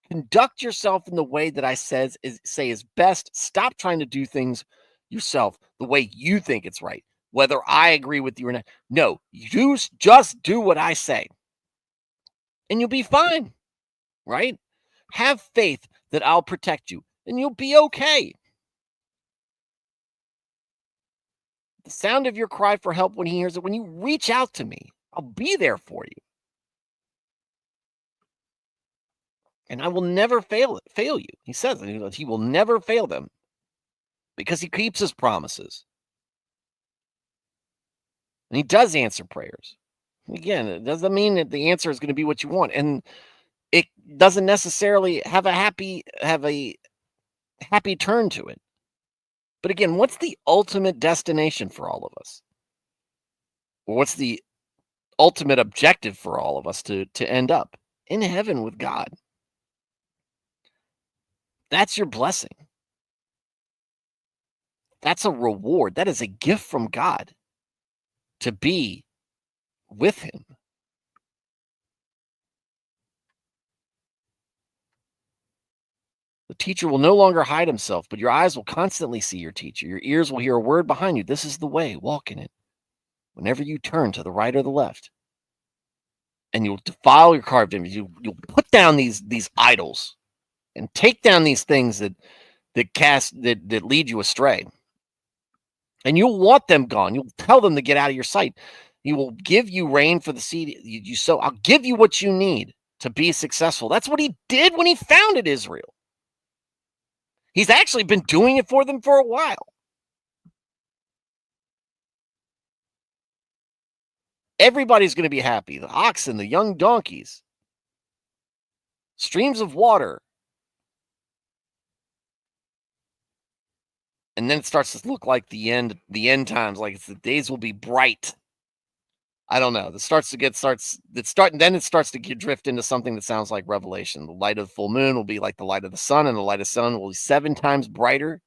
Conduct yourself in the way that I say is best. Stop trying to do things yourself the way you think it's right, whether I agree with you or not. No, you just do what I say, and you'll be fine, right? Have faith that I'll protect you, and you'll be okay. The sound of your cry for help when he hears it, when you reach out to me, I'll be there for you. And I will never fail you. He says he will never fail them because he keeps his promises. And he does answer prayers. Again, it doesn't mean that the answer is going to be what you want. And it doesn't necessarily have a happy turn to it. But again, what's the ultimate destination for all of us? Or what's the ultimate objective for all of us to end up? In heaven with God. That's your blessing. That's a reward. That is a gift from God to be with him. The teacher will no longer hide himself, but your eyes will constantly see your teacher. Your ears will hear a word behind you. This is the way, walk in it. Whenever you turn to the right or the left, and you'll defile your carved image, you'll put down these idols and take down these things that lead you astray. And you'll want them gone. You'll tell them to get out of your sight. He will give you rain for the seed you sow. I'll give you what you need to be successful. That's what he did when he founded Israel. He's actually been doing it for them for a while. Everybody's going to be happy. The oxen, the young donkeys, streams of water. And then it starts to look like the end times, like the days will be bright. I don't know. Then it starts to drift into something that sounds like Revelation. The light of the full moon will be like the light of the sun, and the light of the sun will be 7 times brighter.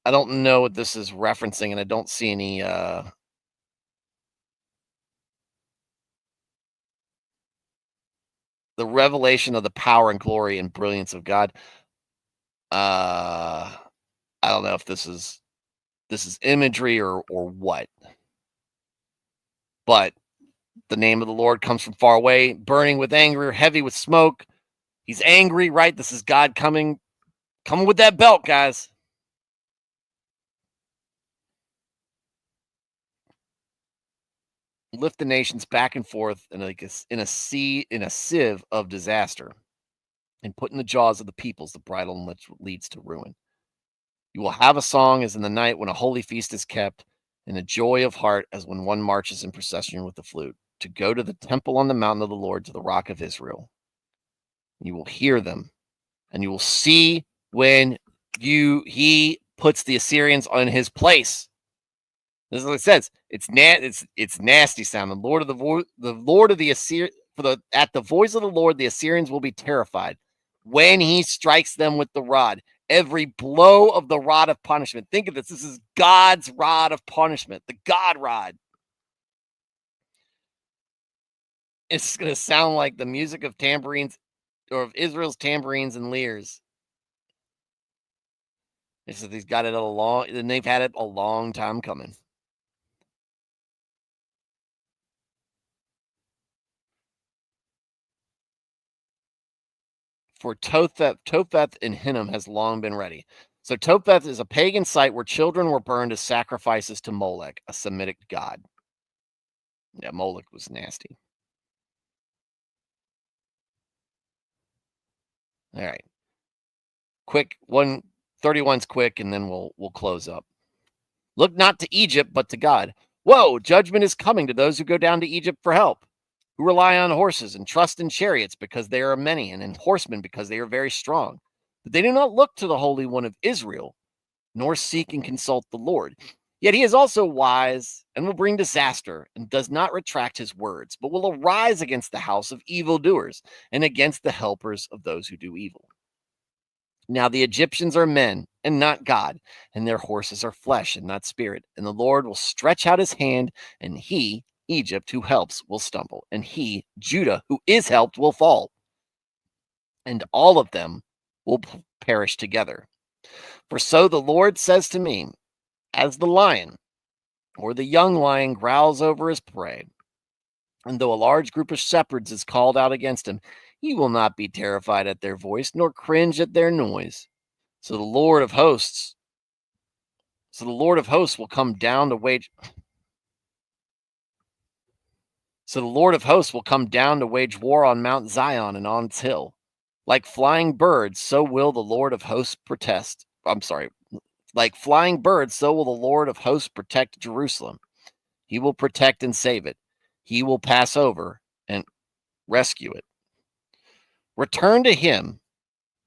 I don't know what this is referencing, and I don't see any the revelation of the power and glory and brilliance of God. I don't know if this is imagery or what. But the name of the Lord comes from far away, burning with anger, heavy with smoke. He's angry, right? This is God coming with that belt, guys. Lift the nations back and forth in a sieve of disaster, and put in the jaws of the peoples the bridle which leads to ruin. You will have a song as in the night when a holy feast is kept, and a joy of heart as when one marches in procession with the flute, to go to the temple on the mountain of the Lord, to the rock of Israel. You will hear them, and you will see when he puts the Assyrians on his place. This is what it says. It's nasty sound. The Lord of the Assyrian, at the voice of the Lord, the Assyrians will be terrified when he strikes them with the rod. Every blow of the rod of punishment. Think of this. This is God's rod of punishment, the God rod. It's going to sound like the music of tambourines, or of Israel's tambourines and lyres. It's that they've had it a long time coming. For Topheth and Hinnom has long been ready. So Topheth is a pagan site where children were burned as sacrifices to Molech, a Semitic god. Yeah, Molech was nasty. All right. Quick, 131's quick, and then we'll close up. Look not to Egypt, but to God. Whoa, judgment is coming to those who go down to Egypt for help, who rely on horses and trust in chariots because they are many, and in horsemen because they are very strong. But they do not look to the Holy One of Israel, nor seek and consult the Lord. Yet he is also wise and will bring disaster, and does not retract his words, but will arise against the house of evildoers and against the helpers of those who do evil. Now the Egyptians are men and not God, and their horses are flesh and not spirit. And the Lord will stretch out his hand, and he, Egypt, who helps, will stumble, and he, Judah, who is helped, will fall. And all of them will perish together. For so the Lord says to me, as the lion or the young lion growls over his prey, and though a large group of shepherds is called out against him, he will not be terrified at their voice, nor cringe at their noise. So the Lord of hosts will come down to wage war on Mount Zion and on its hill. Like flying birds, so will the Lord of hosts like flying birds, so will the Lord of hosts protect Jerusalem. He will protect and save it. He will pass over and rescue it. Return to him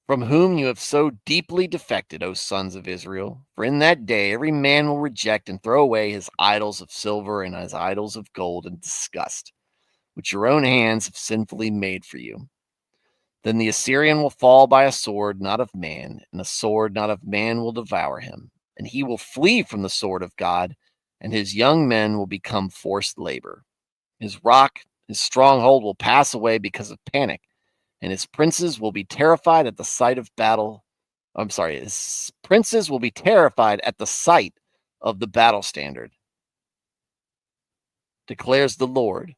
from whom you have so deeply defected, O sons of Israel. For in that day every man will reject and throw away his idols of silver and his idols of gold in disgust, which your own hands have sinfully made for you. Then the Assyrian will fall by a sword not of man, and a sword not of man will devour him. And he will flee from the sword of God, and his young men will become forced labor. His rock, his stronghold will pass away because of panic, and his princes will be terrified at the sight of battle. His princes will be terrified at the sight of the battle standard, declares the Lord,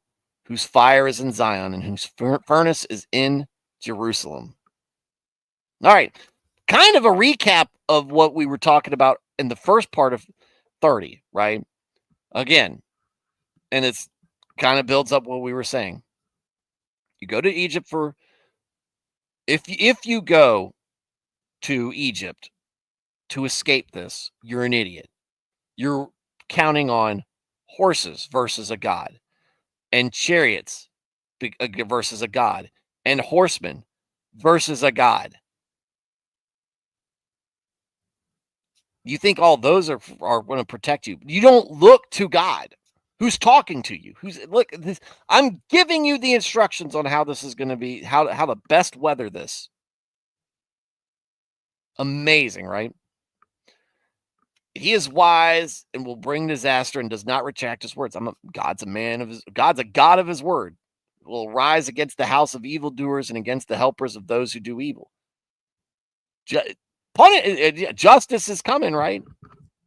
whose fire is in Zion and whose furnace is in Jerusalem. All right, kind of a recap of what we were talking about in the first part of 30, right? Again, And it's kind of builds up what we were saying. You go to Egypt for if you go to Egypt to escape this, you're an idiot. You're counting on horses versus a god, and chariots versus a god, and horsemen versus a god. You think all those are going to protect you? You don't look to God, who's talking to you. Who's look? This, I'm giving you the instructions on how this is going to be, how to best weather this. Amazing, right? He is wise and will bring disaster and does not retract his words. God's a man of his. God's a God of his word. Will rise against the house of evildoers and against the helpers of those who do evil. Justice is coming, right?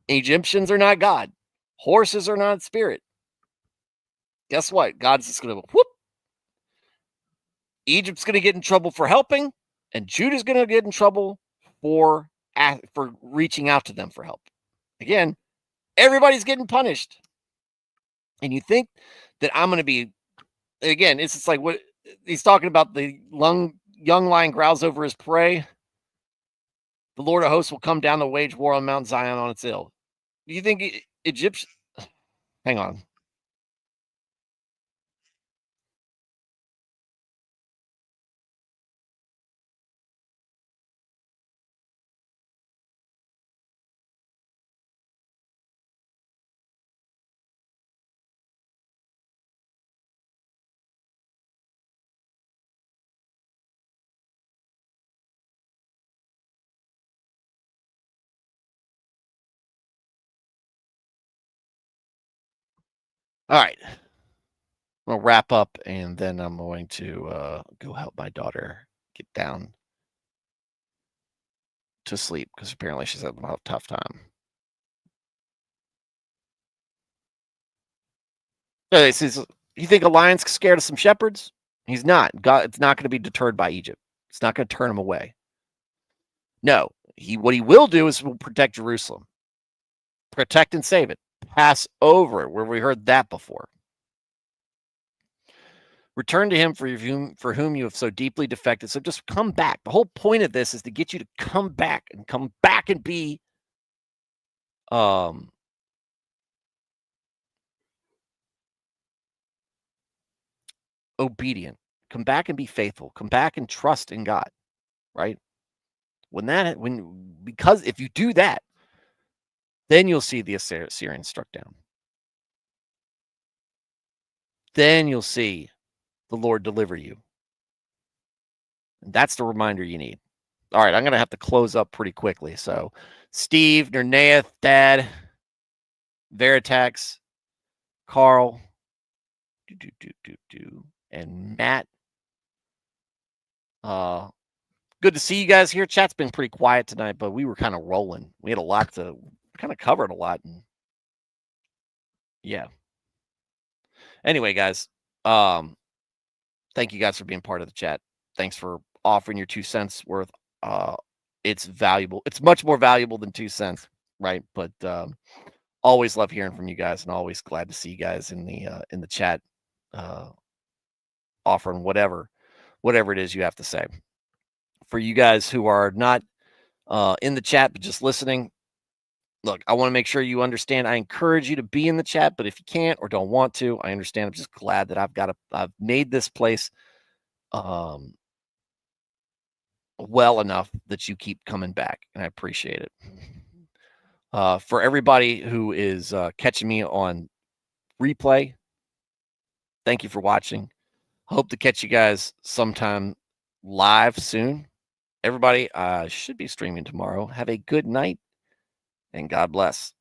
Egyptians are not God. Horses are not spirit. Guess what? God's just going to whoop. Egypt's going to get in trouble for helping, and Judah's going to get in trouble for reaching out to them for help. Again, everybody's getting punished. And you think that I'm going to be, again, it's just like what he's talking about, the young lion growls over his prey. The Lord of hosts will come down to wage war on Mount Zion on its ill. Do you think Egyptian? Hang on. All right. I'm going to wrap up, and then I'm going to go help my daughter get down to sleep because apparently she's having a tough time. He says, you think a lion's scared of some shepherds? He's not. God, it's not going to be deterred by Egypt. It's not going to turn him away. No, what he will do is will protect Jerusalem, protect and save it, pass over it, where we heard that before. Return to him for whom you have so deeply defected. So just come back. The whole point of this is to get you to come back and be obedient. Come back and be faithful. Come back and trust in God, right? Because if you do that, then you'll see the Assyrians struck down. Then you'll see the Lord deliver you. And that's the reminder you need. All right, I'm going to have to close up pretty quickly. So, Steve, Nerneath, Dad, Veritax, Carl, and Matt. Good to see you guys here. Chat's been pretty quiet tonight, but we were kind of rolling. We had a lot to kind of covered a lot. And yeah. Anyway, guys, thank you guys for being part of the chat. Thanks for offering your 2 cents worth. It's valuable. It's much more valuable than 2 cents, right? But always love hearing from you guys, and always glad to see you guys in the chat, offering whatever it is you have to say. For you guys who are not in the chat but just listening, look, I want to make sure you understand. I encourage you to be in the chat, but if you can't or don't want to, I understand. I'm just glad that I've made this place well enough that you keep coming back, and I appreciate it. For everybody who is catching me on replay, thank you for watching. Hope to catch you guys sometime live soon. Everybody, should be streaming tomorrow. Have a good night, and God bless.